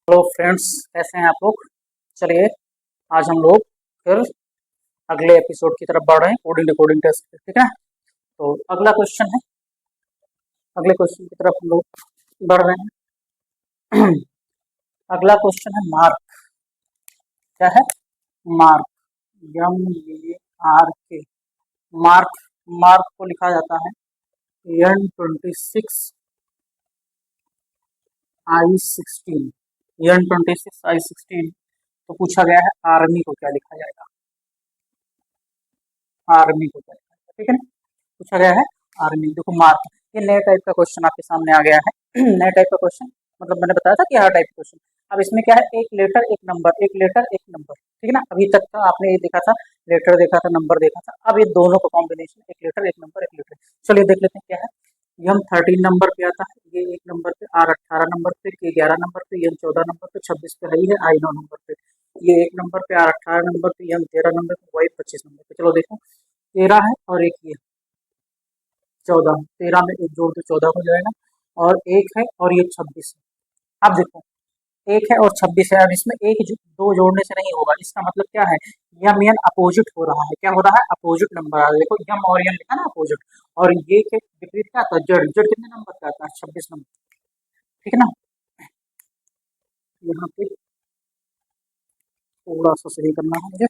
Hello friends, कैसे हैं आप लोग। चलिए आज हम लोग फिर अगले एपिसोड की तरफ बढ़ रहे हैं, कोडिंग डिकोडिंग टेस्ट। ठीक है, तो अगला क्वेश्चन है, अगले क्वेश्चन की तरफ हम लोग बढ़ रहे हैं। अगला क्वेश्चन है मार्क। क्या है? Mark, MARK। मार्क, मार्क को लिखा जाता है N26I16। N26I16। तो पूछा गया है आर्मी को क्या लिखा जाएगा। आर्मी को क्या लिखा जाएगा, ठीक है ना। पूछा गया है आर्मी। देखो मार्क, ये नए टाइप का क्वेश्चन आपके सामने आ गया है। नए टाइप का क्वेश्चन मतलब मैंने बताया था कि हर टाइप का क्वेश्चन। अब इसमें क्या है, एक लेटर एक नंबर, एक लेटर एक नंबर, ठीक है ना। अभी तक का आपने ये देखा था, लेटर देखा था, नंबर देखा था। अब ये दोनों का कॉम्बिनेशन, एक लेटर एक नंबर एक लेटर। चलिए देख लेते हैं क्या है। एम 13 नंबर पे आता है, ये एक नंबर पे, आर 18 नंबर पे, के 11 नंबर पे, एन 14 नंबर पे, 26 पे है, आई 9 नंबर पे। ये एक नंबर पे, आर 18 नंबर पे, एन 13 नंबर पे, वाई 25 नंबर पे। चलो देखो, 13 है और एक ये 14, 13 में एक जोड़ दो 14 हो जाएगा, और एक है और ये 26 है। अब देखो, एक है और 26 है। अब इसमें एक दो जोड़ने से नहीं होगा, इसका मतलब क्या है, यम एन अपोजिट हो रहा है। क्या हो रहा है? अपोजिट नंबर आ रहा है। देखो यम और एन लिखा ना, अपोजिट, और ये के विपरीत क्या आता है, जेड। जेड कितने नंबर का आता है? 26 नंबर, ठीक है ना। यहाँ पे थोड़ा सा सही करना है मुझे,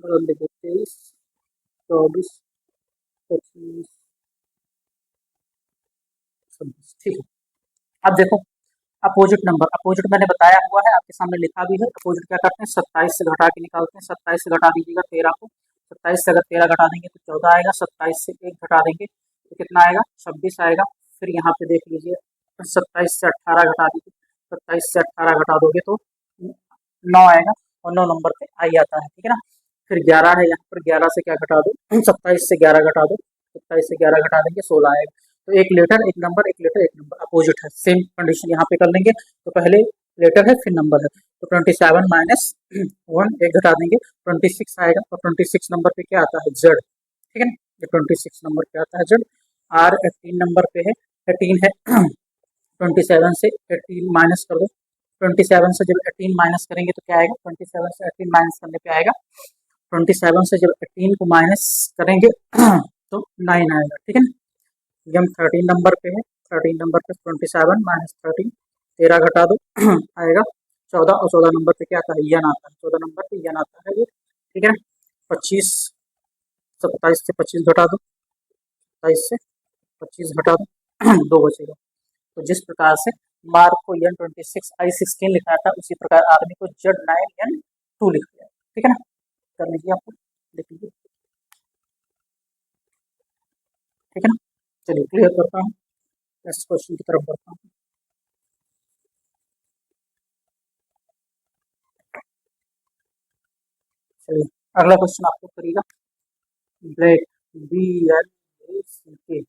बदल देते 23, 24, 25, 26, ठीक है। अब देखो, अपोजिट नंबर, अपोजिट मैंने बताया हुआ है, आपके सामने लिखा भी है। अपोजिट क्या करते हैं, 27 से घटा के निकालते हैं। 27 से घटा दीजिएगा 13 को, 27 से अगर 13 घटा देंगे तो 14 आएगा, 27 से 1 घटा देंगे तो कितना आएगा, 26 आएगा। फिर यहाँ पे देख लीजिए, 27 से 18 घटा दीजिए, 27 से 18 घटा दोगे तो 9 आएगा, और 9 नंबर पे आई आता है, ठीक है ना। फिर 11 है, यहाँ पर 11 से क्या घटा दो, 27 से 11 घटा दो, 27 से 11 घटा देंगे 16 आएगा। तो एक लेटर एक नंबर, एक लेटर एक नंबर, अपोजिट है। सेम कंडीशन यहाँ पे कर लेंगे। तो पहले लेटर है फिर नंबर है, तो 27 माइनस 1, एक घटा देंगे, 26 आएगा। और 26 नंबर पे क्या आता है, जेड, ठीक है ना। ये 26 नंबर पे आता है जेड। आर 18 नंबर पे है, 18 है। 27 से 18 माइनस कर दो, 27 से जब 18 माइनस करेंगे तो क्या आएगा, 27 से 18 माइनस करने पे आएगा, 27 से जब 18 को माइनस करेंगे तो 9 आएगा, ठीक है ना। एम 13 नंबर पे है, 13 नंबर पे 27 माइनस 13, 13 घटा दो आएगा 14, और 14 नंबर पे क्या आता है, यन आता है, 14 नंबर पे यन आता है ये, ठीक है ना। 25, 27 से 25 घटा दो, 27 से 25 घटा दो, 2 बचेगा। तो जिस प्रकार से मार्क को N26I16 लिखा था, उसी प्रकार आर्मी को Z9N2 लिखा गया, ठीक है ना। कर लीजिए, आपको लिख लीजिए, ठीक है ना। चलिए क्लियर करता हूँ, नेक्स्ट क्वेश्चन की तरफ बढ़ता हूँ। चलिए अगला क्वेश्चन आपको करेगा ब्लैक, BLACK,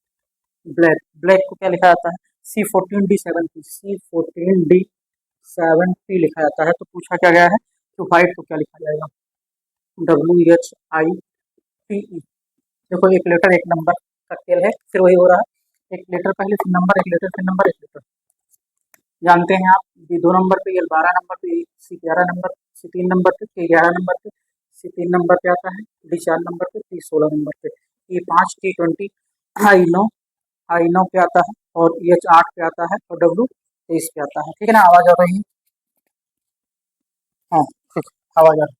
ब्लैक। ब्लैक को क्या लिखा जाता है, C14D7P, C14D7P लिखा जाता है। तो पूछा क्या गया है कि व्हाइट को क्या लिखा जाएगा, WHITE। देखो एक लेटर एक नंबर का खेल है, फिर वही हो रहा है, एक लेटर पहले फिर नंबर, एक लेटर फिर नंबर, एक लेटर। जानते हैं आप, B2 नंबर पे, L12 नंबर पे, C11 नंबर, C3 नंबर पे, K11 नंबर पे, C3 नंबर पे आता है, D4 नंबर पे, T16 नंबर पे, E5 T20, I9 पे आता है, और H8 पे आता है, और W23 पे आता है, ठीक है ना। आवाज आ रही है? हाँ ठीक, आवाज आ रही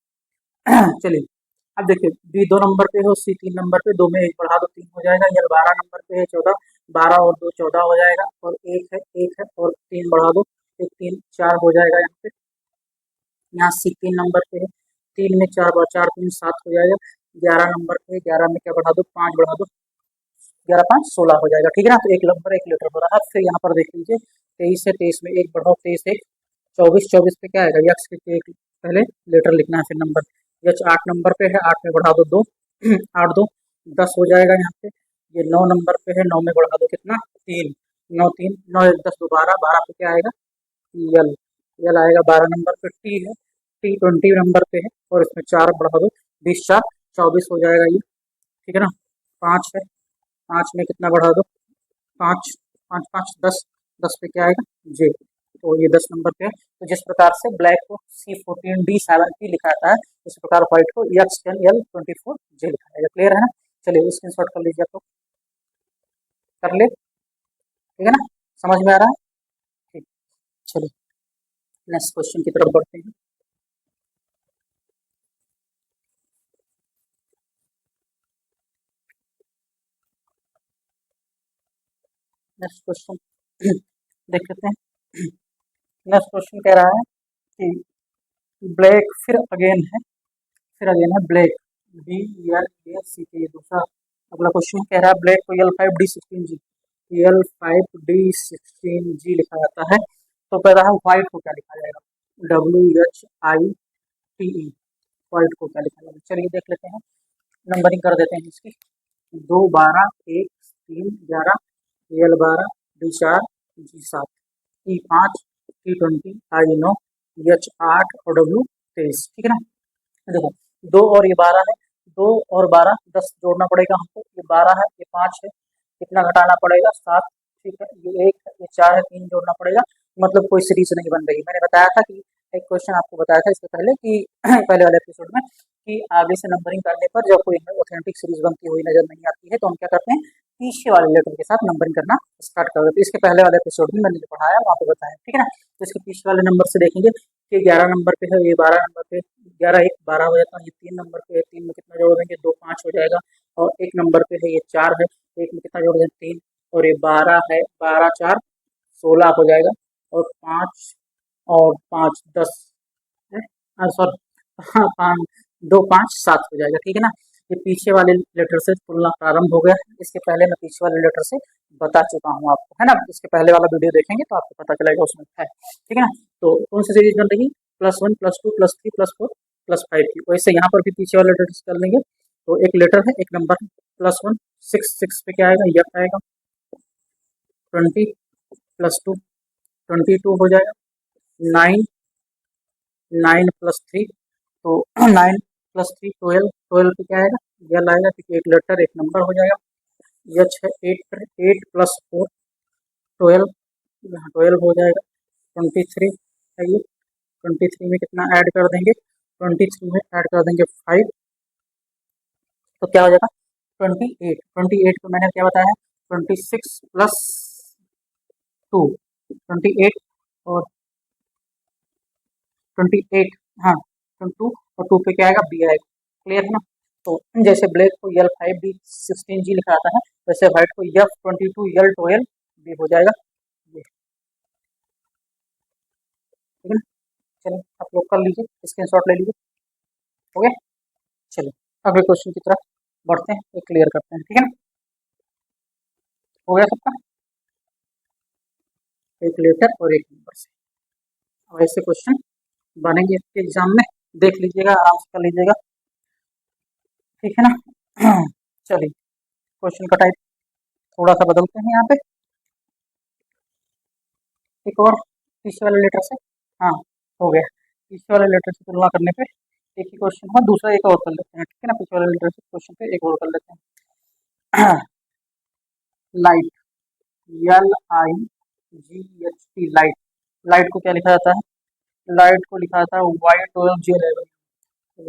है। चलिए अब देखिए, B2 नंबर पे हो, C3 नंबर पे, 2 में 1 बढ़ा दो 3 हो जाएगा। L12 नंबर पे है 14, 12 और 2 14 हो जाएगा, और एक है और 3 बढ़ा दो, 1 3 4 हो जाएगा यहाँ पे। यहाँ C3 नंबर पे है, 3 में 4 और 4 3 7 हो जाएगा। 11 नंबर पे, 11 में क्या बढ़ा दो, 5 बढ़ा दो, 11 5 16 हो जाएगा, ठीक है ना। तो एक नंबर एक लेटर हो रहा है। फिर यहाँ पर देख लीजिए, 23 से 23 में 1 बढ़ाओ, 23 1 24, 24 पे क्या आएगा, यक्स के एक पहले लेटर लिखना है, फिर नंबर। यच 8 नंबर पे है, 8 में बढ़ा दो 2, 8 2 10 हो जाएगा यहाँ पे। ये 9 नंबर पे है, 9 में बढ़ा दो कितना, 3, 9 3 9 1 10 2 12, 12 पे क्या आएगा, यल, यल आएगा। 12 नंबर पे टी है, T20 नंबर पे है, और इसमें 4 बढ़ा दो, 20 4 24 हो जाएगा ये, ठीक है ना। 5 है, 5 में कितना बढ़ा दो, 5 5 5 10, 10 पे क्या आएगा, जे। तो ये 10 नंबर पे है। तो जिस प्रकार से ब्लैक को C14D7P लिखा जाता है, इस प्रकार व्हाइट को X10L24J लिखा जाएगा। क्लियर है ना? चलिए स्क्रीनशॉट कर लीजिए, आप लोग कर ले, ठीक है ना? समझ में आ रहा है? ठीक, चलिए नेक्स्ट क्वेश्चन की तरफ बढ़ते हैं। नेक्स्ट क्वेश्चन देख लेते हैं। नेक्स्ट क्वेश्चन कह रहा है कि ब्लैक फिर अगेन है ब्लैक BLACK, ये दूसरा अगला क्वेश्चन कह रहा है ब्लैक को L5D16G लिखा जाता है, तो कह रहा है व्हाइट को क्या लिखा जाएगा? WHITE, व्हाइट को क्या लिखा जाएगा? चलिए देख लेते हैं, नंबरिंग कर देते हैं इसकी। 2, 12, 1, 3, 11, L12, D4, G7, E5, T20, I9, H8 और W23, ठीक है ना? देखो 2 और ये 12 है, 2 और 12 10 जोड़ना पड़ेगा हमको, ये 12 है, ये 5 है, कितना घटाना पड़ेगा? 7, ठीक है, ये 1 है, ये 4 है, 3 जोड़ना पड़ेगा, मतलब कोई सीरीज नहीं बन रही। मैंने बताया था कि एक क्वेश्चन आपको बताया था इससे पहले कि पहले वाले एपिसोड में कि आगे से नंबरिंग करने पर जब कोई ऑथेंटिक सीरीज बनती हुई नजर नहीं आती है तो हम क्या करते हैं, पीछे वाले लेटर के साथ नंबरिंग करना स्टार्ट कर देते हैं। इसके पहले वाले एपिसोड में मैंने जो पढ़ाया वहाँ पे बताया, ठीक है ना? तो इसके पीछे वाले नंबर से देखेंगे कि 11 नंबर पे है, ये 12 नंबर पे, 11 1 12 हो जाता है, ये 3 नंबर पे है, 3 में कितना जोड़ देंगे? 2 5 हो जाएगा, और 1 नंबर पे है, ये 4 है, 1 में कितना जोड़ देंगे? 3, और ये 12 है, 12 4 16 हो जाएगा, और 5 और 5 10 है, सॉरी, हाँ 5 2 5 7 हो जाएगा, ठीक है ना? ये पीछे वाले लेटर से तुलना प्रारंभ हो गया है। इसके पहले मैं पीछे वाले लेटर से बता चुका हूँ आपको, है ना? इसके पहले वाला वीडियो देखेंगे तो आपको पता चलेगा उसमें है, ठीक है ना? तो कौन सी सीरीज बन रही? +1 +2 +3 +4 +5 की। वैसे यहाँ पर भी पीछे वाले लेटर कर लेंगे, तो एक लेटर है, एक नंबर है, +1 6 6 पे क्या आएगा? यफ आएगा, 20 +2 22 हो जाएगा, 9 9 +3, तो 9 +3 12 12 पे क्या आएगा? यल आएगा, क्योंकि एक लेटर एक नंबर हो जाएगा। यच है 8 8 +4 12, यहाँ 12 हो जाएगा, 23 है ये, 23 में कितना ऐड कर देंगे? 23 में ऐड कर देंगे 5, तो क्या हो जाएगा? 28 28 को मैंने क्या बताया? 26 +2 28 और 28, हाँ 2 और 2 पे क्या आएगा? बी आएगा। क्लियर है ना? तो जैसे ब्लैक को L5D16G लिखा आता है, वैसे व्हाइट को F22L12B हो जाएगा, ये, ठीक है ना? चलिए आप लोग कर लीजिए, स्क्रीनशॉट ले लीजिए, हो गया? चलिए अगले क्वेश्चन की तरफ बढ़ते हैं, ये क्लियर करते हैं, ठीक है ना? हो गया सबका? एक लेटर और एक नंबर से, और ऐसे क्वेश्चन बनेंगे आपके एग्जाम में, देख लीजिएगा, आराम से कर लीजिएगा, ठीक है ना? चलिए क्वेश्चन का टाइप थोड़ा सा बदलते हैं यहाँ पे, एक और पीछे वाले लेटर से, हाँ हो गया, पीछे वाले लेटर से तुलना करने पे एक ही क्वेश्चन हुआ, दूसरा एक और कर लेते हैं, ठीक है ना? पीछे वाले लेटर से क्वेश्चन पे एक और कर लेते हैं। लाइट, LIGHT, लाइट, लाइट को क्या लिखा जाता है? लाइट को लिखा जाता है Y12J11,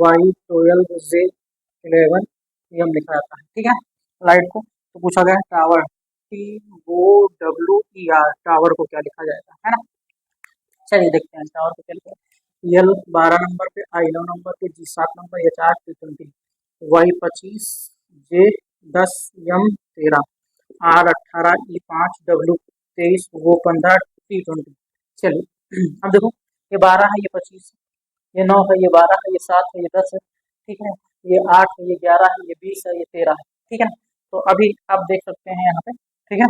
Y12J11 एम लिखा जाता है, ठीक है? लाइट को तो पूछा गया टावर, TOWER, टावर को क्या लिखा जाएगा, है ना? चलिए देखते हैं टावर को क्या लिखा है। L12 नंबर पे, I9 नंबर पे, G7 number, H8 T20, Y25 J10 M13, R18 E5 W23 वो 15 T20। चलिए अब देखो, ये 12 है, ये 25 है, ये 9 है, ये 12 है, ये 7 है, ये 10 है, ठीक है? ये 8 है, ये 11 है, ये 20 है, ये 13 है, ठीक है ना? तो अभी आप देख सकते हैं यहाँ पे, ठीक है?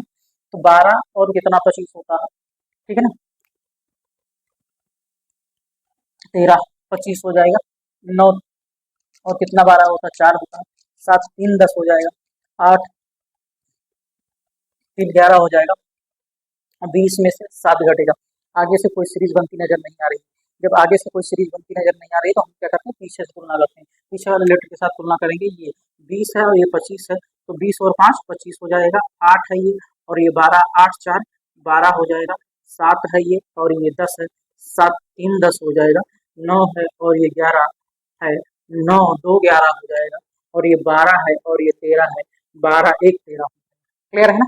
तो 12 और कितना 25 होता है, ठीक है ना? 13 25 हो जाएगा, 9 और कितना 12 होता है? 4 होता है, 7 3 10 हो जाएगा, 8 3 11 हो जाएगा, 20 में से 7 घटेगा, आगे से कोई सीरीज बनती नजर नहीं आ रही। जब आगे से कोई सीरीज बनती नजर नहीं आ रही तो हम क्या करते हैं? पीछे से तुलना करते हैं, पीछे वाले लेटर के साथ तुलना करेंगे। ये 20 है और ये 25 है, तो 20 और 5 25 हो जाएगा, 8 है ये, और ये 12 8 4 12 हो जाएगा, 7 है ये और ये 10 है, 7 3 10 हो जाएगा, 9 है और ये 11 है, 9 2 11 हो जाएगा और ये 12 है और ये 13 है, 12 1 13। क्लियर है ना?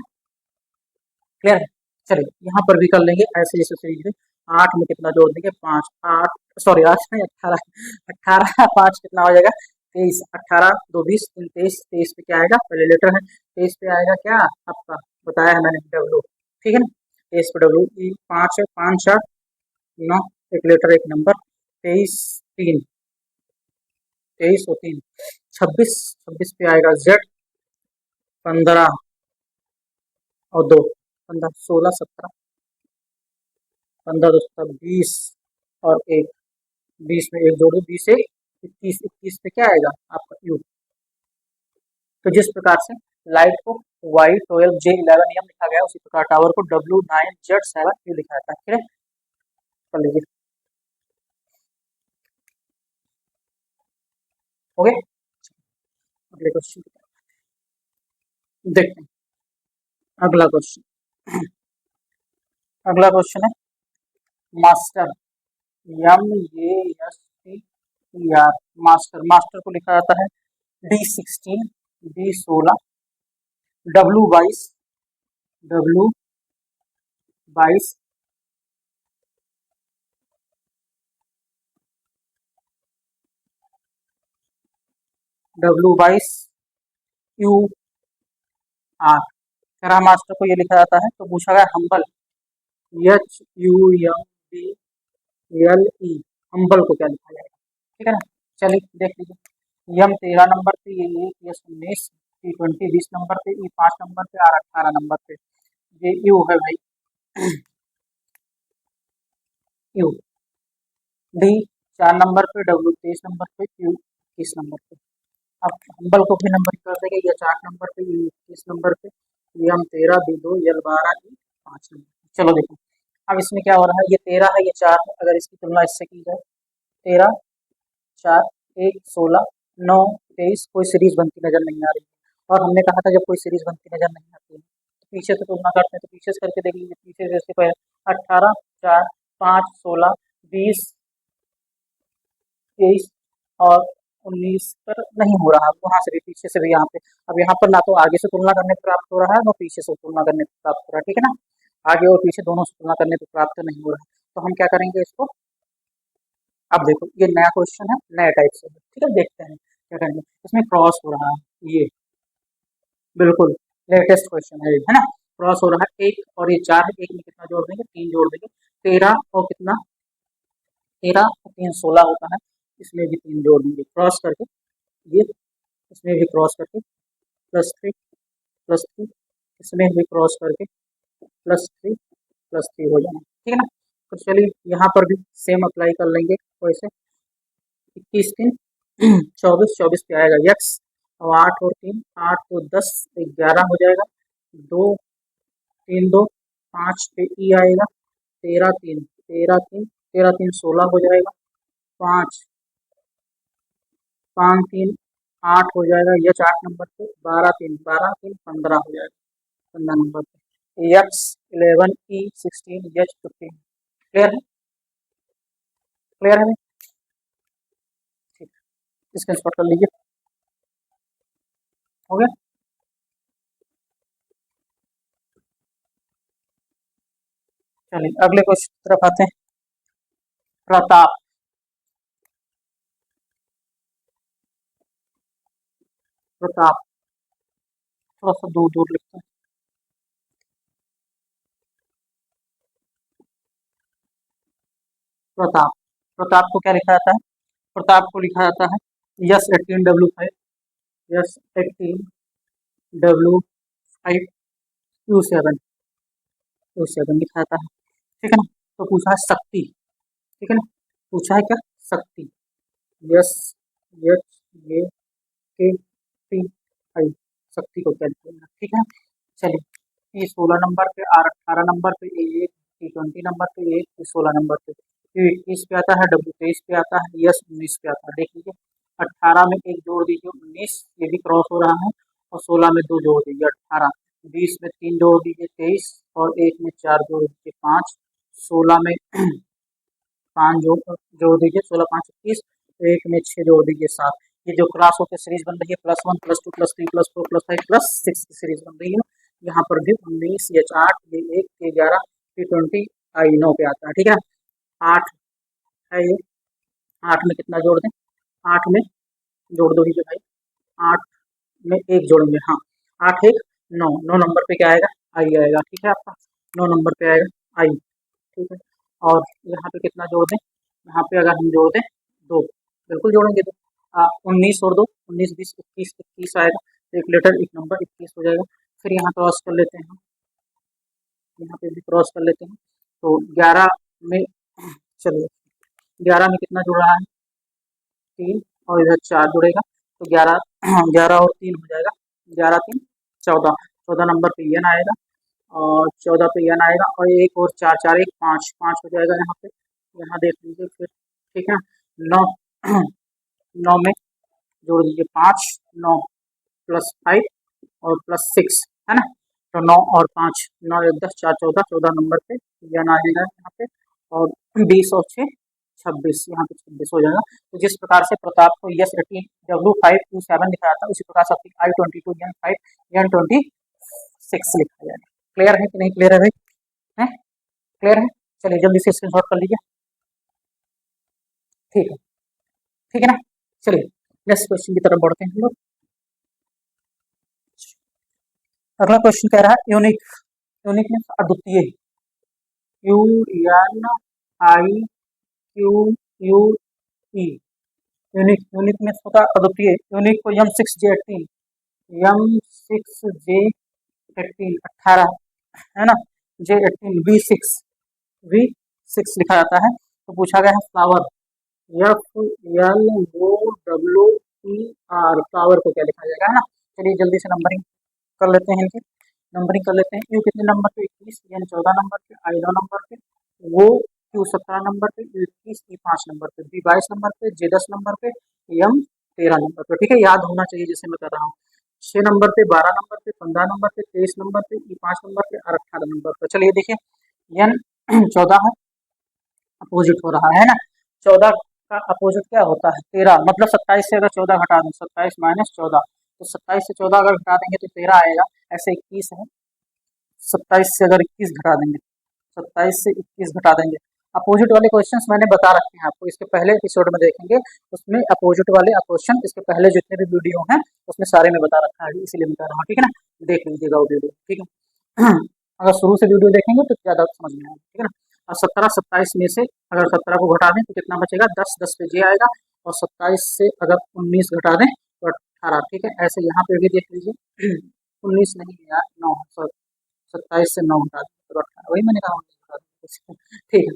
क्लियर है? चलिए यहाँ पर भी कर लेंगे ऐसे जैसे सीरीज में। 8 में कितना जोड़ देंगे? 5 8 सॉरी 8 नहीं 18, 18 5 कितना हो जाएगा? 23, 18 2 20 3 23, 23 पे क्या आएगा? पहले लेटर है, 23 पे आएगा क्या आपका? बताया है मैंने, डब्लू। ठीक है ना? 23 पे डब्लू। 5 है, 5 8 9, एक लेटर एक नंबर, 23 3, 23 और 3 26, 26 पे आएगा जेड, 15 और 2 15 16 17, 15 2 17 20 और 1, 20 में एक जोड़ो, 20 1 21, 21 पे क्या आएगा आपका? यू। तो जिस प्रकार से लाइट को Y12J11 नियम लिखा गया है, उसी प्रकार टावर को W9Z7 यू लिखा जाता है। ठीक है, कर लीजिए। ओके, अगले क्वेश्चन देखते हैं। अगला क्वेश्चन, अगला क्वेश्चन है मास्टर, MASTER, मास्टर। मास्टर को लिखा जाता है D16 D16 W22 W22 W22 QR। करा मास्टर को ये लिखा जाता है, तो पूछा गया हम्बल, HUMBLE, हम्बल को क्या लिखा जाएगा? ठीक है ना? चलिए देख लीजिए। यम 13 नंबर पे, ये 1, यस 19, T20 20 नंबर पे, ई 5 नंबर पे, आर 18 नंबर पे। ये यू है भाई, यू। डी 4 नंबर पे, डब्ल्यू 23 नंबर पे, क्यू 21 नंबर पे। अब हम्बल को भी नंबर कर देंगे, या 4 नंबर पे, ई 21 नंबर पे, यम 13, बी 2, यल 12, ई 5 नंबर। चलो देखो अब इसमें क्या हो रहा है, ये 13 है, ये 4 है, अगर इसकी तुलना इससे की जाए, 13 4 1 16 9 23, कोई सीरीज बनती नजर नहीं आ रही। और हमने कहा था जब कोई सीरीज बनती नजर नहीं आती है तो पीछे से तुलना करते हैं, तो पीछे से करके देख लीजिए। पीछे जैसे कोई 18 4 5 16 20 23 और 19 पर नहीं हो रहा, वहां से भी पीछे से भी यहाँ पे। अब यहाँ पर ना तो आगे से तुलना करने पर प्राप्त हो रहा है, ना पीछे से तुलना करने पर प्राप्त हो रहा है। ठीक है ना? आगे और पीछे दोनों से तुलना करने पर प्राप्त नहीं हो रहा है, तो हम क्या करेंगे इसको। अब देखो ये नया क्वेश्चन है, नया टाइप से, ठीक है, देखते हैं क्या करेंगे। इसमें क्रॉस हो रहा है, ये बिल्कुल लेटेस्ट क्वेश्चन है ना? क्रॉस हो रहा है, 1 और ये 4 है, 1 में कितना जोड़ देंगे? 3 जोड़ देंगे। 13 और कितना? 13 और 3 16 होता है, इसमें भी 3 जोड़ देंगे क्रॉस करके, ये इसमें भी क्रॉस करके +3 इसमें भी क्रॉस करके +3 हो जाना। ठीक है ना? तो चलिए यहाँ पर भी सेम अप्लाई कर लेंगे वैसे। 21 3 24, 24 पे आएगा यक्स, और 8 और 3 8 तो 10 11 हो जाएगा, 2 3 2 5 पे ई आएगा, 13 3 13 3 13 3 16 हो जाएगा, 5 5 3 8 हो जाएगा, यच 8 नंबर पे, 12 3 12 3 15 हो जाएगा, 15 नंबर पे, यक्स 11 ई 16 यच 15। क्लियर है? क्लियर है? ठीक, इसका स्पॉट कर लीजिए। हो गया? चलिए अगले क्वेश्चन की तरफ आते हैं। प्रताप, प्रताप थोड़ा सा दूर दूर लिखते हैं। प्रताप, प्रताप को क्या लिखा जाता है? प्रताप को लिखा जाता है yes 18 W5, yes 18 W5 Q7 लिखा जाता है। ठीक है ना? तो पूछा है शक्ति, ठीक है ना? पूछा है क्या? शक्ति, यस एच ये के टी आई, शक्ति को क्या लिखेगा? ठीक है। चलिए, ई 16 नंबर पे, आर 18 नंबर पे, ए 20 नंबर पे, ए 16 नंबर पे, यू 21 पे आता है, डब्ल्यू 23 पे आता है, यस 19 पे आता है। देख लीजिए, 18 में एक जोड़ दीजिए 19, ये भी क्रॉस हो रहा है, और 16 में 2 जोड़ दीजिए 18, 20 में 3 जोड़ दीजिए 23, और 1 में 4 जोड़ दीजिए 5, 16 में 5 जोड़ दीजिए, 16 5 21, तो 1 में 6 जोड़ दीजिए 7। ये जो क्रॉस होकर सीरीज बन रही है +1 +2 +3 +4 +5 +6 की सीरीज बन रही है। यहाँ पर भी 19 ये 8 ये 1 ये 11 ये 20 आई 9 पे आता है। ठीक है, 8 है ये, 8 में कितना जोड़ दें, 8 में जोड़ दो भाई, 8 में 1 जोड़ेंगे, हाँ 8 1 9, 9 नंबर पे क्या आएगा, आई आएगा। ठीक है, आपका 9 नंबर पे आएगा आई। ठीक है, और यहाँ पे कितना जोड़ दें, यहाँ पे अगर हम जोड़ दें 2, बिल्कुल जोड़ेंगे तो 19 और 2 19 20 21 21 आएगा, तो एक लेटर एक नंबर 21 हो जाएगा। फिर यहाँ क्रॉस कर लेते हैं हम, यहाँ पे भी क्रॉस कर लेते हैं, तो 11 में, चलिए 11 में कितना जुड़ रहा है, 3 और इधर 4 जुड़ेगा, तो 11 11 और 3 हो जाएगा, 11 3 14, 14 नंबर पे एन आएगा, और 14 पे एन आएगा, और एक और 4 4 1 5 5 हो जाएगा यहाँ पे, यहाँ देख लीजिए फिर। ठीक है, 9 9 में जोड़ दीजिए 5, 9 +5 और +6 है ना, तो 9 और 5 9 1 10 4 14, 14 नंबर पे एन आएगा यहाँ पे, और 20 और 6 26, यहाँ पे 26 हो जाएगा। तो जिस प्रकार से प्रताप को S18 W527 दिखाया था, उसी प्रकार से I22 N5 N26 लिखा जाएगा। क्लियर है कि नहीं क्लियर है भाई, है क्लियर है? चलिए जल्दी से स्क्रीनशॉट कर लीजिए। ठीक है, ठीक है ना, चलिए नेक्स्ट क्वेश्चन की तरफ बढ़ते हैं हम लोग। अगला क्वेश्चन कह रहा है यूनिक, यूनिक मीन्स अद्वितीय, UNIQUE, यूनिक, यूनिक मीन्स होता है अद्वितीय। यूनिक को M6J18 18 है ना, J18 V6 लिखा जाता है। तो पूछा गया है फ्लावर, FLOWER, फ्लावर को क्या लिखा जाएगा, है ना। चलिए जल्दी से नंबरिंग कर लेते हैं, इनकी नंबरिंग कर लेते हैं। यू कितने नंबर पे, 21, एन 14 नंबर पे, आई 9 नंबर पे, वो क्यू 17 नंबर पे, यू 21, ई 5 नंबर पे, बी 22 नंबर पे, जे 10 नंबर पे, एम 13 नंबर पे। ठीक है, याद होना चाहिए जैसे मैं कर रहा हूँ। 6 नंबर पे, 12 नंबर पे, 15 नंबर पे, 23 नंबर पे, ई 5 नंबर पे और 18 नंबर पे। चलिए देखिए, एन 14 है, अपोजिट हो रहा है ना। 14 का अपोजिट क्या होता है, 13, मतलब 27 से अगर 14 घटा दें, 27 - 14, तो 27 से 14 अगर घटा देंगे तो 13 आएगा। ऐसे 21 है, 27 से अगर 21 घटा देंगे, 27 से 21 घटा देंगे। अपोजिट वाले क्वेश्चंस मैंने बता रखे हैं आपको, इसके पहले एपिसोड में देखेंगे, उसमें अपोजिट वाले क्वेश्चन इसके पहले जितने भी वीडियो हैं उसमें सारे में बता रखा है, इसीलिए मैं कह रहा हूँ। ठीक है ना, देख लीजिएगा वो वीडियो। ठीक है, अगर शुरू से वीडियो देखेंगे तो ज़्यादा समझ में आएगा। ठीक है ना, और 17 27 में से अगर 17 को घटा दें तो कितना बचेगा, 10 10 पे जे आएगा, और 27 से अगर 19 घटा दें तो 18। ठीक है, ऐसे यहाँ पे भी देख लीजिए 19 नहीं है यार, 9, 27 से 9 घटा दें तो 18, वही मैंने कहा 19 घटा दें। ठीक है,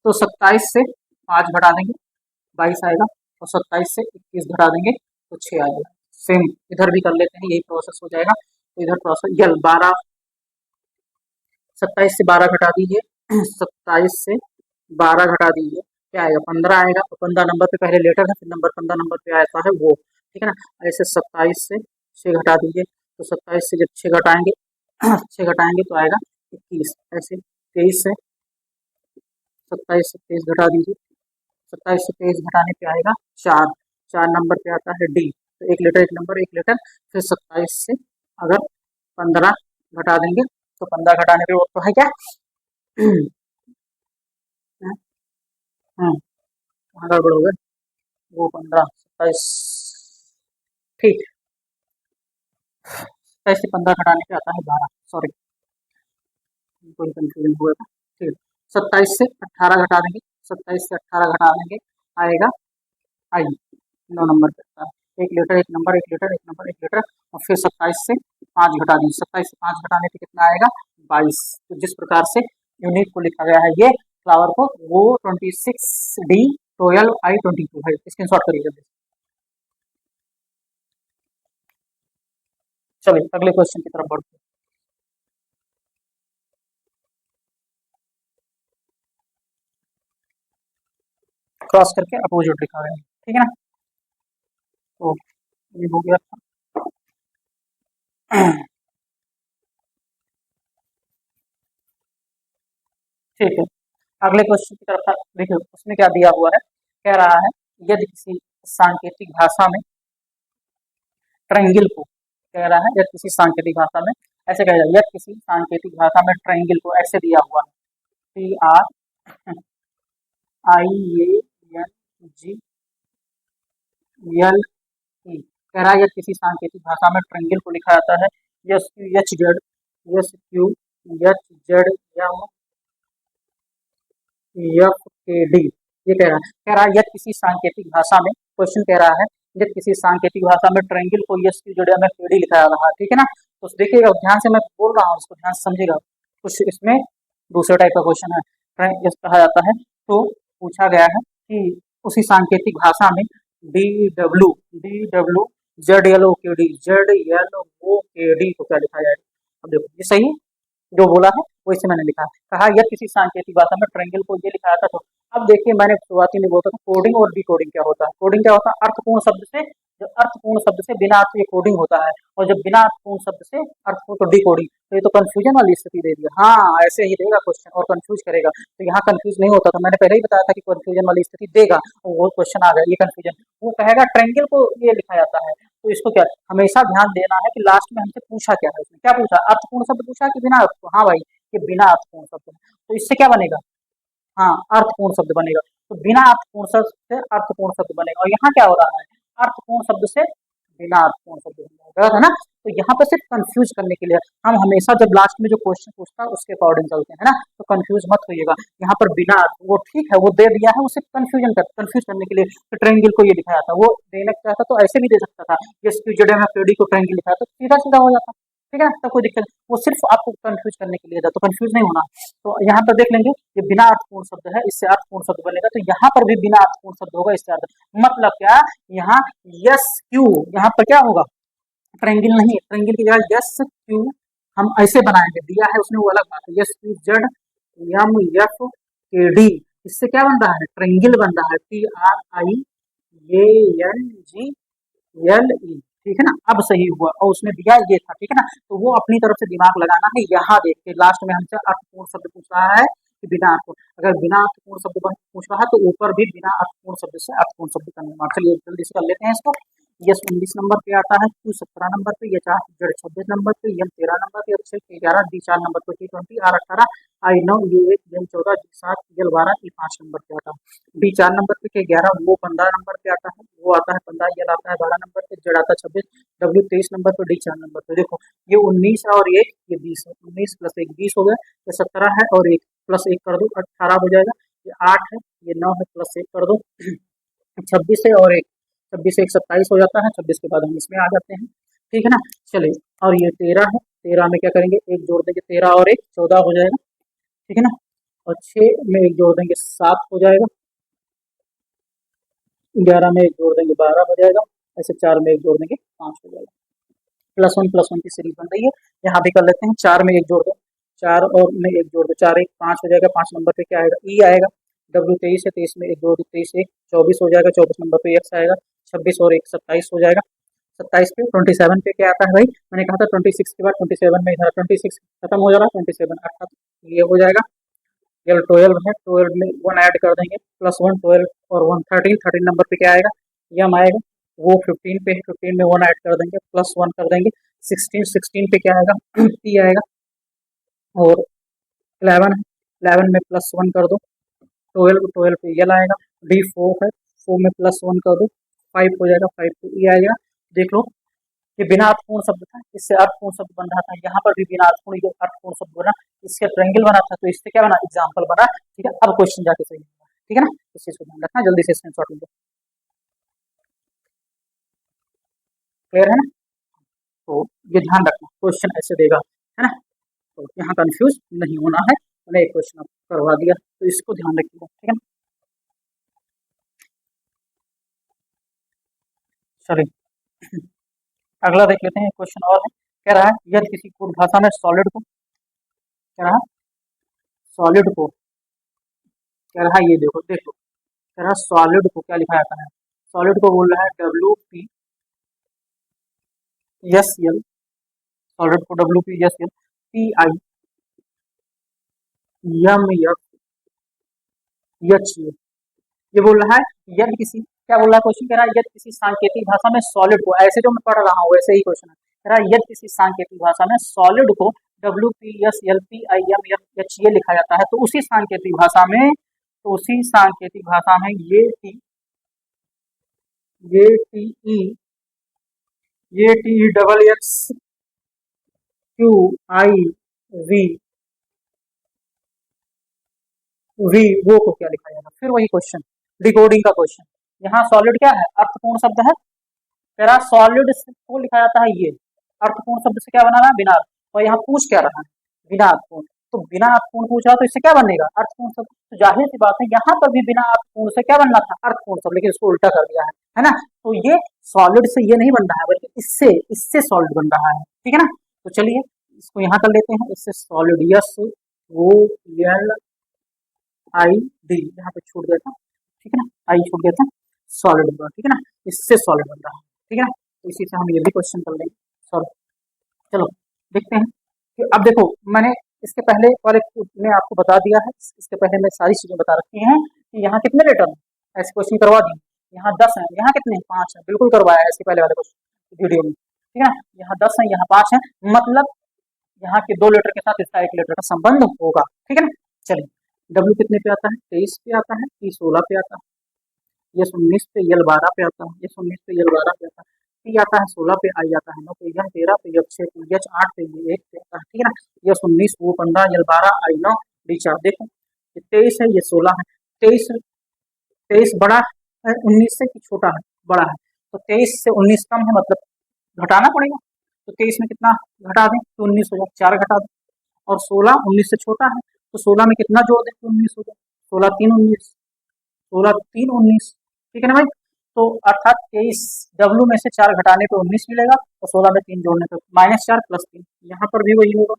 तो 27 से 5 घटा देंगे 22 आएगा, और 27 से 21 घटा देंगे तो 6 आएगा। सेम इधर भी कर लेते हैं, यही प्रोसेस हो जाएगा। तो इधर प्रोसेस 12, 27 से 12 घटा दीजिए 27 से 12 घटा दीजिए, क्या आएगा, 15 आएगा। तो 15 नंबर पे पहले लेटर है, फिर नंबर 15 नंबर पे आता है वो। ठीक है ना, ऐसे 27 से 6 घटा दीजिए, तो 27 से जब 6 घटाएंगे 6 घटाएंगे तो आएगा 21। ऐसे 23 से 27 से 23 घटा दीजिए, 27 से 23 घटाने पे आएगा 4, 4 नंबर पे आता है डी, तो एक लेटर एक नंबर एक लेटर। फिर 27 से अगर 15 घटा देंगे तो 15 घटाने पे वो तो है क्या कहाँ गड़बड़ हो गया, वो 15 27, ठीक, 27 से 15 घटाने पे आता है 12, सॉरी कोई कंफ्यूजन हुआ था। ठीक है, 27 से 18 घटा देंगे, 27 से 18 घटा देंगे आएगा आई 9 नंबर पे आता है, एक लेटर एक नंबर एक लेटर एक नंबर एक लेटर। और फिर 27 से 5 घटा देंगे, 27 से 5 घटाने पे कितना आएगा 22। तो जिस प्रकार से यूनिट को लिखा गया है ये फ्लावर को, वो 26D12I22 है। स्क्रीन शॉट करिए जल्दी। चलिए अगले क्वेश्चन की तरफ बढ़ते हैं। क्रॉस करके अपोजिट लिखा गया है, ठीक है ना। तो ये हो गया था ठीक है, अगले क्वेश्चन की तरफ देखिए, उसमें क्या दिया हुआ है, कह रहा है यदि किसी सांकेतिक भाषा में ट्रायंगल को, कह रहा है यदि किसी सांकेतिक भाषा में ऐसे कह जाए, यदि किसी सांकेतिक भाषा में ट्रायंगल को ऐसे दिया हुआ है, TRIANGLE, कह रहा है यदि किसी सांकेतिक भाषा में ट्रायंगल को लिखा जाता है SQHZ FKD, ये कह रहा है यदि किसी सांकेतिक भाषा में, क्वेश्चन कह रहा है यदि किसी सांकेतिक भाषा में ट्रायंगल को SQZMFKD लिखा जा रहा है, ठीक है ना। तो देखिएगा ध्यान से, मैं बोल रहा हूँ इसको ध्यान से समझिएगा, कुछ इसमें दूसरे टाइप का क्वेश्चन है, कहा जाता है। तो पूछा गया है कि उसी सांकेतिक भाषा में DW ZLOKD को क्या लिखा जाएगा। अब देखो ये सही है, जो बोला है वैसे मैंने लिखा है। कहा यह किसी सांकेतिक भाषा में ट्रायंगल को ये लिखा जाता। तो अब देखिए, मैंने शुरुआती में बोला था कोडिंग और डिकोडिंग क्या होता है। कोडिंग क्या होता है, अर्थपूर्ण शब्द से, जब अर्थपूर्ण शब्द से बिना अर्थ, ये कोडिंग होता है। और जब बिना अर्थपूर्ण शब्द से अर्थपूर्ण, तो डिकोडिंग। तो ये तो कंफ्यूजन वाली स्थिति दे दिया। हाँ, ऐसे ही देगा क्वेश्चन और कंफ्यूज करेगा। तो यहाँ कंफ्यूज नहीं होता, तो मैंने पहले ही बताया था कि कंफ्यूजन वाली स्थिति देगा, और वो क्वेश्चन आ गया, ये कंफ्यूजन। वो कहेगा ट्रायंगल को ये लिखा जाता है, तो इसको क्या हमेशा ध्यान देना है कि लास्ट में हमसे पूछा क्या है, उसने क्या पूछा, अर्थपूर्ण शब्द पूछा कि बिना अर्थ। हाँ भाई, ये बिना अर्थपूर्ण शब्द है, तो इससे क्या बनेगा, हाँ अर्थपूर्ण शब्द बनेगा। तो बिना अर्थपूर्ण शब्द से अर्थपूर्ण शब्द बनेगा, और यहाँ क्या हो रहा है, अर्थपूर्ण शब्द से बिना अर्थपूर्ण शब्द बनेगा, गलत है ना। तो यहाँ पे सिर्फ कंफ्यूज करने के लिए, हम हमेशा जब लास्ट में जो क्वेश्चन पूछता है उसके अकॉर्डिंग चलते हैं, है ना। तो कंफ्यूज मत होइएगा, यहाँ पर बिना अर्थ, वो ठीक है, वो दे दिया है, उसे कंफ्यूज करने के लिए ट्रायंगल को ये दिखाया था। वो देना चाहता तो ऐसे भी दे सकता था, SQZMFKD को ट्रायंगल लिखा, तो सीधा सीधा हो जाता, ठीक है, तब कोई दिक्कत नहीं। वो सिर्फ आपको कंफ्यूज करने के लिए था, तो कंफ्यूज नहीं होना। तो यहाँ पर देख लेंगे, ये बिना अर्थपूर्ण शब्द है, इससे अर्थपूर्ण शब्द बनेगा, तो यहाँ पर भी बिना अर्थपूर्ण शब्द होगा, इससे अर्थ मतलब क्या, यहाँ यस क्यू, यहाँ पर क्या होगा, ट्रायंगल नहीं, ट्रायंगल की जगह यस क्यू हम ऐसे बनाएंगे, दिया है उसने वो अलग बात है, SQZMFKD, इससे क्या बन रहा है, ट्रायंगल बन रहा है, TRIANGLE, ठीक है ना। अब सही हुआ, और उसने दिया ये था, ठीक है ना। तो वो अपनी तरफ से दिमाग लगाना है, यहाँ देख के लास्ट में हमसे अर्थपूर्ण शब्द पूछ रहा है कि बिना अर्थपूर्ण, अगर बिना अर्थपूर्ण शब्द पूछ रहा है तो ऊपर भी बिना अर्थपूर्ण शब्द से अर्थपूर्ण शब्द का निर्माण। चलिए जल्दी से कर लेते हैं इसको। यस 19 नंबर पे आता है, Q 17 नंबर पे, ये 26 नंबर पे, एम 13 नंबर पे, H 11, D 4 नंबर पे, T 20, R 18, I 9, U 1, M 14, D 7, L 12, E 5 number पे आता है। D 4 नंबर पे, K 11, वो 15 नंबर पे आता है, वो आता है 15, L आता है 12 नंबर पे, Z आता है 26, W 23 नंबर पे, D 4 नंबर पे। देखो ये 19 है और एक ये 20 है, 19 प्लस 1 20 हो गया, ये 17 है और एक प्लस 1 कर दो 18 हो जाएगा, ये 8 है, ये 9 है, प्लस 1 कर दो 26 है और एक, 26 से 1 27 हो जाता है, 26 के बाद हम इसमें आ जाते हैं, ठीक है ना। चलिए, और ये 13 है, 13 में क्या करेंगे, एक जोड़ देंगे, 13 और एक 14 हो जाएगा, ठीक है ना। और 6 में एक जोड़ देंगे 7 हो जाएगा, 11 में एक जोड़ देंगे 12 हो जाएगा, ऐसे 4 में एक जोड़ देंगे 5 हो जाएगा। प्लस वन की सीरीज बन रही है, यहाँ भी कर लेते हैं, 4 में एक जोड़ दो, 4 और में एक जोड़ दो, 4 1 5 हो जाएगा, 5 नंबर पे क्या आएगा, ई आएगा। W 23 है, 23 में एक जोड़ दो, 23 1 24 हो जाएगा, 24 नंबर पे एक्स आएगा, 26 और एक 27 हो जाएगा, 27 पे 27 पे क्या आता है भाई, मैंने कहा था 26 के बाद 27 में इधर 26 खत्म हो जा रहा है, 27 18, ये हो जाएगा। ये 12 है, 12 में 1 ऐड कर देंगे, +1 12 और 1 13, 13 नंबर पे क्या आएगा, यम आएगा। वो 15 पे है, 15 में 1 ऐड कर देंगे, +1 कर देंगे, 16 16 पे क्या आएगा, पी आएगा। और 11 है, 11 में +1 कर दो, 12 12 पे यल आएगा। डी 4 है, 4 में +1 कर दो, 5 हो जाएगा, 5 पे ई आएगा। देख लो, ये बिना अर्थपूर्ण शब्द था, इससे अर्थपूर्ण शब्द बन रहा था, यहाँ पर भी बिना अर्थपूर्ण शब्द बना, इससे ट्रायंगल बना था, तो इससे क्या बना, एग्जाम्पल बना, ठीक है। अब क्वेश्चन जाके सही होगा, ठीक है ना। इस चीज को ध्यान रखना, जल्दी से स्क्रीनशॉट लीजिए, क्लियर है ना। तो ये ध्यान रखना, क्वेश्चन ऐसे देगा, है ना। तो यहाँ कंफ्यूज नहीं होना है, मैंने एक क्वेश्चन करवा दिया, तो इसको ध्यान रखिएगा, ठीक है ना। चलिए अगला देख लेते हैं, क्वेश्चन और है, कह रहा है यदि किसी कोड भाषा में सॉलिड को, कह रहा है सॉलिड को, कह रहा है ये देखो देखो, कह रहा है सॉलिड को क्या लिखा जाता है, सॉलिड को बोल रहा है WPSL, सॉलिड को WPSL, PI, यच ये बोल रहा है यदि किसी, क्या बोल रहा है क्वेश्चन, कह रहा है यदि किसी सांकेतिक भाषा में सॉलिड को, ऐसे जो मैं पढ़ रहा हूँ वैसे ही क्वेश्चन है, कह रहा है यदि किसी सांकेतिक भाषा में सॉलिड को WPSLPIMFH ये लिखा जाता है, तो उसी सांकेतिक भाषा में, तो उसी सांकेतिक भाषा में ये TE डबल XQIV वी वो को क्या लिखा जाएगा। फिर वही क्वेश्चन, डिकोडिंग का क्वेश्चन। यहाँ सॉलिड क्या है, अर्थपूर्ण शब्द है, तेरा सॉलिड को लिखा जाता है ये, अर्थपूर्ण शब्द से क्या बना रहा है, बिना। और यहाँ पूछ क्या रहा है, बिना अर्थपूर्ण, तो बिना अर्थपूर्ण पूछ रहा, तो इससे क्या बनेगा, अर्थपूर्ण शब्द। तो जाहिर सी बात है यहाँ पर भी बिना अर्थपूर्ण से क्या बनना था, अर्थपूर्ण शब्द, लेकिन इसको उल्टा कर दिया है ना। तो ये सॉलिड से ये नहीं बन रहा है, बल्कि इससे इससे सॉलिड बन रहा है, ठीक है ना। तो चलिए इसको यहाँ कर लेते हैं, इससे सॉलिड, यस वो एल आई डी यहाँ पे छूट गया था, ठीक है ना, आई छूट गया था, सॉलिड बन, ठीक है ना, इससे सॉलिड बन रहा है, ठीक है ना। तो इसी से हम ये भी क्वेश्चन कर लेंगे सॉल्व। चलो देखते हैं कि अब देखो, मैंने इसके पहले वाले में आपको बता दिया है, इसके पहले मैं सारी चीजें बता रखी हैं कि यहाँ कितने लेटर हैं, ऐसे क्वेश्चन करवा दिए, यहाँ 10 हैं, यहाँ कितने हैं, 5 हैं, बिल्कुल करवाया है इसके पहले वाले क्वेश्चन वीडियो में, ठीक है ना। यहाँ 10 हैं, यहाँ 5 हैं, मतलब यहाँ के 2 लेटर के साथ इसका 1 लेटर का संबंध होगा, ठीक है ना। चलिए डब्ल्यू कितने पे आता है, 23 पे आता है, टी 16 पे आता है, ये 19 पे, यल 12 पे आता है, ये 19 पे, यल 12 पे आता है, टी आता है 16 पे, आई आता है 9 पे, यह 13 पे, यह 6 पे, यह 8 पे, ये 1 पे आता है, ठीक है ना। यह 19, वो 15, यल 12, आई 9, डी 4। देखो ये 23 है, ये 16 है, 23 23 बड़ा है 19 से कि छोटा है, बड़ा है, तो 23 से 19 कम है, मतलब घटाना पड़ेगा। तो 23 में कितना घटा दें, तो 19 हो जाए, 4 घटा दें, और 16 19 से छोटा है, तो 16 में कितना जोड़ दें, तो 19 हो जाए, 16 3 19, 16 3 19, ठीक है ना भाई। तो अर्थात 23 डब्ल्यू में से 4 घटाने पे 19 मिलेगा, और 16 में 3 जोड़ने पे -4 +3, यहाँ पर भी वही होगा,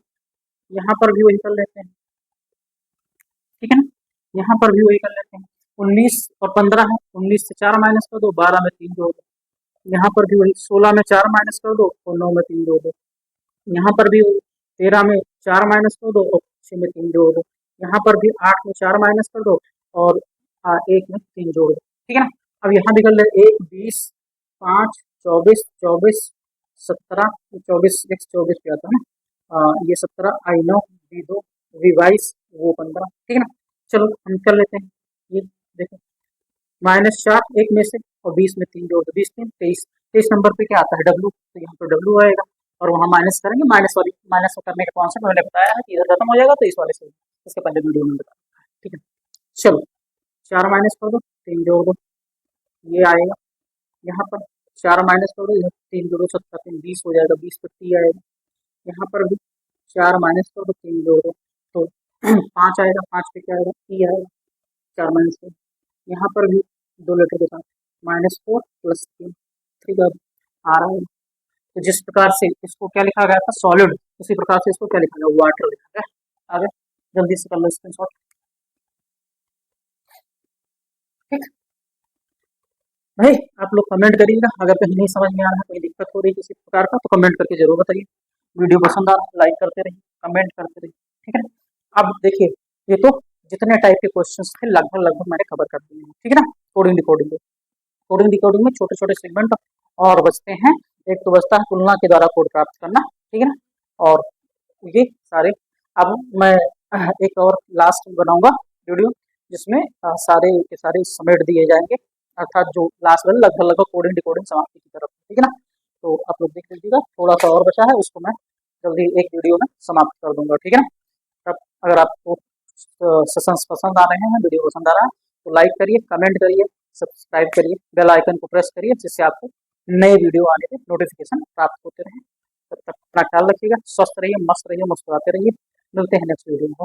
यहाँ पर भी वही कर लेते हैं, ठीक है ना, यहाँ पर भी वही कर लेते हैं। 19 और 15 है, 19 से 4 माइनस कर दो, 12 में 3 जोड़ दो, यहाँ पर भी वही, 16 में 4 माइनस कर दो और 9 में 3 जोड़ दो, यहाँ पर भी 13 में 4 माइनस कर दो और 6 में 3 जोड़ दो, यहाँ पर भी 8 में 4 माइनस कर दो और 1 में 3 जोड़ दो, ठीक है ना। अब यहाँ भी कर ले, 1 20 5 24 24 17, 24 x 24 पे आता है ना, ये 17, आई 9, वी 2, वी 22, वो 15, ठीक है ना। चलो हम कर लेते हैं, ये देखो -4 1 में से और 20 में 3 जोड़ दो, 20 3 23, 23 नंबर पे क्या आता है, डब्ल्यू, तो यहाँ पर डब्ल्यू आएगा, और वहाँ माइनस करेंगे, माइनस वाली माइनस करने का कॉन्सेप्ट मैंने बताया है कि इधर खत्म हो जाएगा, तो इस वाले से इसके पहले वीडियो में बताया, ठीक है। चलो 4 माइनस कर दो, 3 जोड़ दो, ये आएगा, यहाँ पर 4 माइनस कर दो, इधर 3 जोड़ो, 17 3 20 हो जाएगा, 20 पे टी आएगा, यहाँ पर भी 4 माइनस कर दो, 3 जोड़ दो, तो 5 आएगा, 5 पे क्या आएगा, टी आएगा, 4 माइनस कर, यहाँ पर भी 2 लेटर के साथ -4 +3, ठीक है, आ रहा है। तो जिस प्रकार से इसको क्या लिखा गया था, सॉलिड, उसी प्रकार से इसको क्या लिखा गया, वाटर लिखा गया। आगे जल्दी से कर लो स्क्रीनशॉट, ठीक भाई। आप लोग कमेंट करिएगा, अगर कहीं नहीं समझ में आ रहा है, कोई दिक्कत हो रही है किसी प्रकार का, तो कमेंट करके जरूर बताइए। वीडियो पसंद आ रहा है लाइक करते रहिए, कमेंट करते रहिए, ठीक है ना। अब देखिए ये तो जितने टाइप के क्वेश्चन थे लगभग लगभग मैंने कवर कर दिए हैं, ठीक है ना। कोडिंग डिकोडिंग, कोडिंग डिकोडिंग में छोटे छोटे सेगमेंट और बचते हैं। एक तो बचता है तुलना के द्वारा कोड प्राप्त करना, ठीक है ना, और ये सारे, अब मैं एक और लास्ट बनाऊंगा वीडियो, जिसमें सारे के सारे समेट दिए जाएंगे, अर्थात जो लास्ट वाले लगभग लगभग कोडिंग डिकोडिंग समाप्ति की तरफ, ठीक है ना। तो आप लोग देख लीजिएगा, थोड़ा सा और बचा है, उसको मैं जल्दी एक वीडियो में समाप्त कर दूंगा, ठीक है ना। तब अगर आपको सेशंस पसंद आ रहे हैं, वीडियो पसंद आ रहा है, तो लाइक करिए, कमेंट करिए, सब्सक्राइब करिए, बेल आइकन को प्रेस करिए, जिससे आपको नए वीडियो आने के नोटिफिकेशन प्राप्त होते रहे। तब तक अपना ख्याल रखिएगा, स्वस्थ रहिए, मस्त रहिए, मुस्कुराते रहिए, मिलते हैं नेक्स्ट वीडियो में।